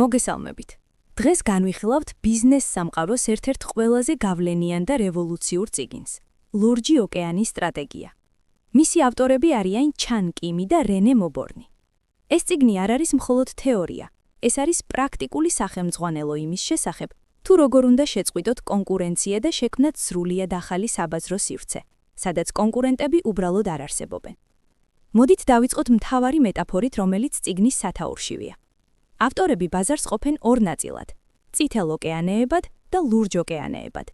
მოგესალმებით. დღეს განვიხილავთ ბიზნეს სამყაროს ერთ-ერთ ყველაზე გავლენიან და რევოლუციურ წიგნს ლურჯი ოკეანის სტრატეგია. მისი ავტორები არიან ჩან კიმი და რენე მობორნი. ეს წიგნი არ არის მხოლოდ თეორია, ეს არის პრაქტიკული სახელმძღვანელო იმის შესახებ, თუ როგორ უნდა შეწყვიტოთ კონკურენცია და შექმნათ სრულიად ახალი საბაზრო სივრცე, სადაც კონკურენტები უბრალოდ არ არსებობენ. მოდით დავიწყოთ მთავარი მეტაფორით, რომელიც წიგნის სათაურშივია. ავტორები ბაზარს ყოფენ ორ ნაწილად: წითელ ოკეანეებად და ლურჯ ოკეანეებად.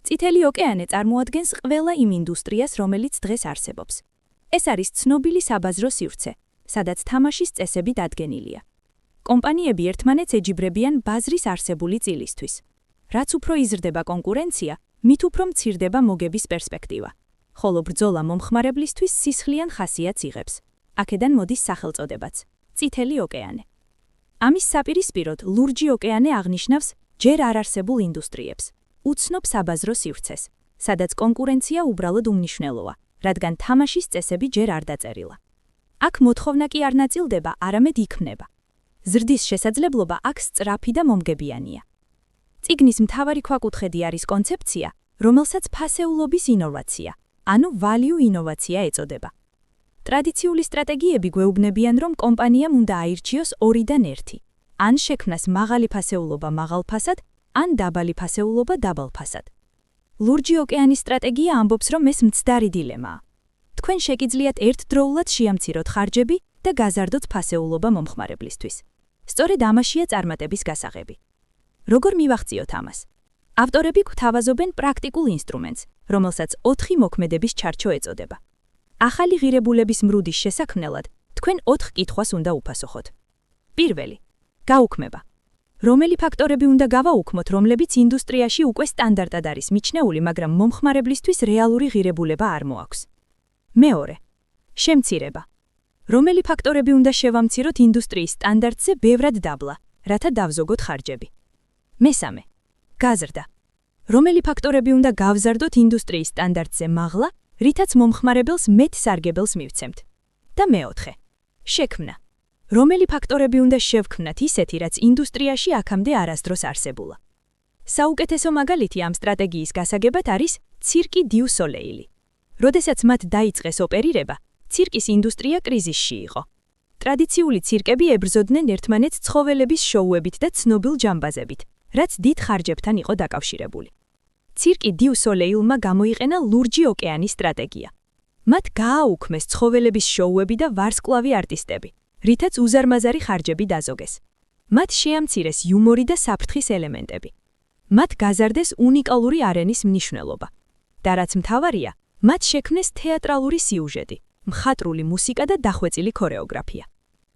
წითელი ოკეანე წარმოადგენს ყველა იმ ინდუსტრიას, რომელიც დღეს არსებობს. ეს არის ცნობილი საბაზრო სივრცე, სადაც თამაშის წესები დადგენილია. კომპანიები ერთმანეთს ეჯიბრებიან ბაზრის არსებული წილისთვის. რაც უფრო იზრდება კონკურენცია, მით უფრო მცირდება მოგების პერსპექტივა, ხოლო ბრძოლა მომხმარებლისთვის სისხლიან ხასიათს იღებს. აქედან მოდის სახელწოდებაც წითელი ოკეანე. ამის საპირისპიროდ ლურჯი ოკეანე აღნიშნავს ჯერ არ არსებულ ინდუსტრიებს, უცნობ საბაზრო სივრცეს, სადაც კონკურენცია უბრალოდ უმნიშვნელოა, რადგან თამაშის წესები ჯერ არ დაწერილა. აქ მოთხოვნა კი არ ნაწილდება, არამედ იქმნება. ზრდის შესაძლებლობა აქ სწრაფი და მომგებიანია. წიგნის მთავარი ქვაკუთხედი არის კონცეფცია, რომელსაც ფასეულობის ინოვაცია, ანუ value ინოვაცია ეწოდება. ტრადიციული სტრატეგიები გვეუბნებიან, რომ კომპანიამ უნდა აირჩიოს 2-დან 1, ან შექმნას მაღალი ფასეულობა მაღალ ფასად, ან დაბალი ფასეულობა დაბალ ფასად. ლურჯი ოკეანის სტრატეგია ამბობს, რომ ეს მცდარი დილემაა. თქვენ შეგიძლიათ ერთდროულად შეამციროთ ხარჯები და გაზარდოთ ფასეულობა მომხმარებლისთვის. სწორედ ამაშია წარმატების გასაღები. როგორ მივახციოთ ამას? ავტორები გვთავაზობენ პრაქტიკულ ინსტრუმენტს, რომელსაც 4 მოქმედების ჩარჩო ეწოდება. ახალი ღირებულების მრუდის შესაქმნელად თქვენ 4 კითხვას უნდა უპასუხოთ. პირველი: გაუქმება. რომელი ფაქტორები უნდა გავაუქმოთ, რომლებიც ინდუსტრიაში უკვე სტანდარტად არის მიჩნეული, მაგრამ მომხმარებლისთვის რეალური ღირებულება არ მოაქვს? მეორე: შემცირება. რომელი ფაქტორები უნდა შევამციროთ ინდუსტრიის სტანდარტზე ბევრად დაბლა, რათა დავზოგოთ ხარჯები? მესამე: გაზრდა. რომელი ფაქტორები უნდა გავზარდოთ ინდუსტრიის სტანდარტზე მაღლა, რითაც მომხმარებელს მეტ სარგებელს მივცემთ? და მეოთხე: შექმნა. რომელი ფაქტორები უნდა შევქმნათ ისეთი, რაც ინდუსტრიაში აქამდე არასდროს არსებულა? საუკეთესო მაგალითი ამ სტრატეგიის გასაგებად არის ცირკი დიუ სოლეილი. როდესაც მათ დაიწყეს ოპერირება, ცირკის ინდუსტრია კრიზისში იყო. ტრადიციული ცირკები ებრძოდნენ ერთმანეთს ცხოველების შოუებით და ცნობილ ჯამბაზებით, რაც დიდ ხარჯებთან იყო დაკავშირებული. ცირკი დიუ სოლეილმა გამოიყენა ლურჯი ოკეანის სტრატეგია. მათ გააუქმეს ცხოველების შოუები და ვარსკვლავი არტისტები, რითაც უზარმაზარი ხარჯები დაზოგეს. მათ შეამცირეს იუმორი და საფრთხის ელემენტები. მათ გაზარდეს უნიკალური არენის მნიშვნელობა. და რაც მთავარია, მათ შექმნეს თეატრალური სიუჟეტი, მხატვრული მუსიკა და დახვეწილი ქორეოგრაფია.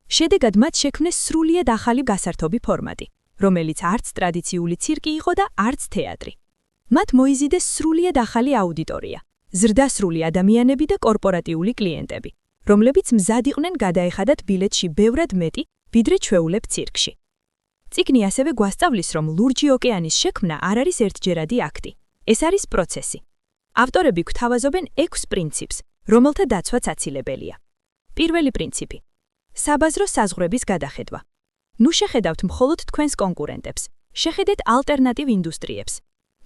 შედეგად მათ შექმნეს სრულიად ახალი გასართობი ფორმატი, რომელიც არც ტრადიციული ცირკი იყო და არც თეატრი. მათ მოიზიდეს სრულიად ახალი აუდიტორია, ზრდასრული ადამიანები და კორპორატიული კლიენტები, რომლებიც მზად იყვნენ გადაეხადათ ბილეთში ბევრად მეტი, ვიდრე ჩვეულებ ცირკში. წიგნი ასევე გვასწავლის, რომ ლურჯი ოკეანის შექმნა არ არის ერთჯერადი აქტი, ეს არის პროცესი. ავტორები გვთავაზობენ 6 პრინციპს, რომელთა დაცვაც აცილებელია. პირველი პრინციპი: საბაზრო საზღვრების გადახედვა. ნუ შეხედავთ მხოლოდ თქვენს კონკურენტებს, შეხედეთ ალტერნატივ ინდუსტრიებს.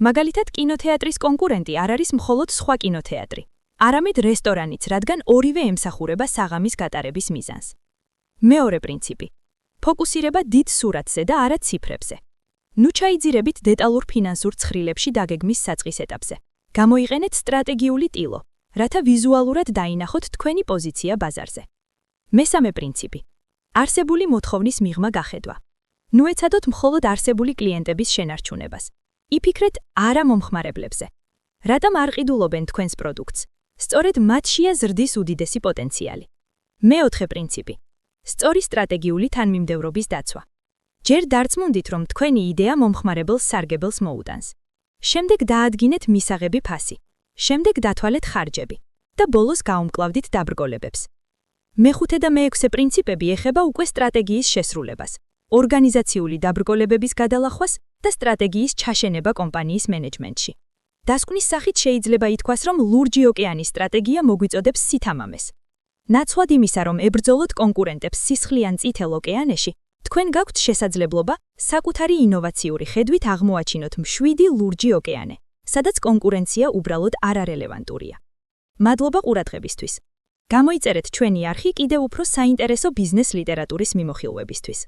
მაგალითად, კინოთეატრის კონკურენტი არ არის მხოლოდ სხვა კინოთეატრი, არამედ რესტორანიც, რადგან ორივე ემსახურება საღამის გატარების მიზანს. მეორე პრინციპი: ფოკუსირება დიდ სურათზე და არა ციფრებზე. ნუ ჩაიძირებით დეტალურ ფინანსურ ცხრილებში დაგეგმის საწყის ეტაპზე. გამოიყენეთ სტრატეგიული ტილო, რათა ვიზუალურად დაინახოთ თქვენი პოზიცია ბაზარზე. მესამე პრინციპი: არსებული მოთხოვნის მიღმა გახედვა. ნუ ეცადოთ მხოლოდ არსებული კლიენტების შენარჩუნებას. იფიქრეთ არა მომხმარებლებზე. რატომ არ ყიდულობენ თქვენს პროდუქტს? სწორედ მათშია ზრდის უდიდესი პოტენციალი. მეოთხე პრინციპი: სწორი სტრატეგიული თანმიმდევრობის დაცვა. ჯერ დარწმუნდით, რომ თქვენი იდეა მომხმარებელს სარგებელს მოუტანს. შემდეგ დაადგინეთ მისაღები ფასი. შემდეგ დათვალეთ ხარჯები და ბოლოს გაუმკლავდით დაბრკოლებებს. მეხუთე და მეექვსე პრინციპები ეხება უკვე სტრატეგიის შესრულებას, ორგანიზაციული დაბრკოლებების გადალახვას და სტრატეგიის ჩაშენება კომპანიის მენეჯმენტში. დასკვნის სახით შეიძლება ითქვას, რომ ლურჯი ოკეანის სტრატეგია მოგვიწოდებს სითამამეს. ნაცვლად იმისა, რომ ებრძოლოთ კონკურენტებს სისხლიან წითელ ოკეანეში, თქვენ გაქვთ შესაძლებლობა საკუთარი ინოვაციური ხედვით აღმოაჩინოთ მშვიდი ლურჯი ოკეანე, სადაც კონკურენცია უბრალოდ არარელევანტურია. მადლობა ყურადღებისთვის. გამოიწერეთ ჩვენი არხი კიდევ უფრო საინტერესო ბიზნეს ლიტერატურის მიმოხილვებისთვის.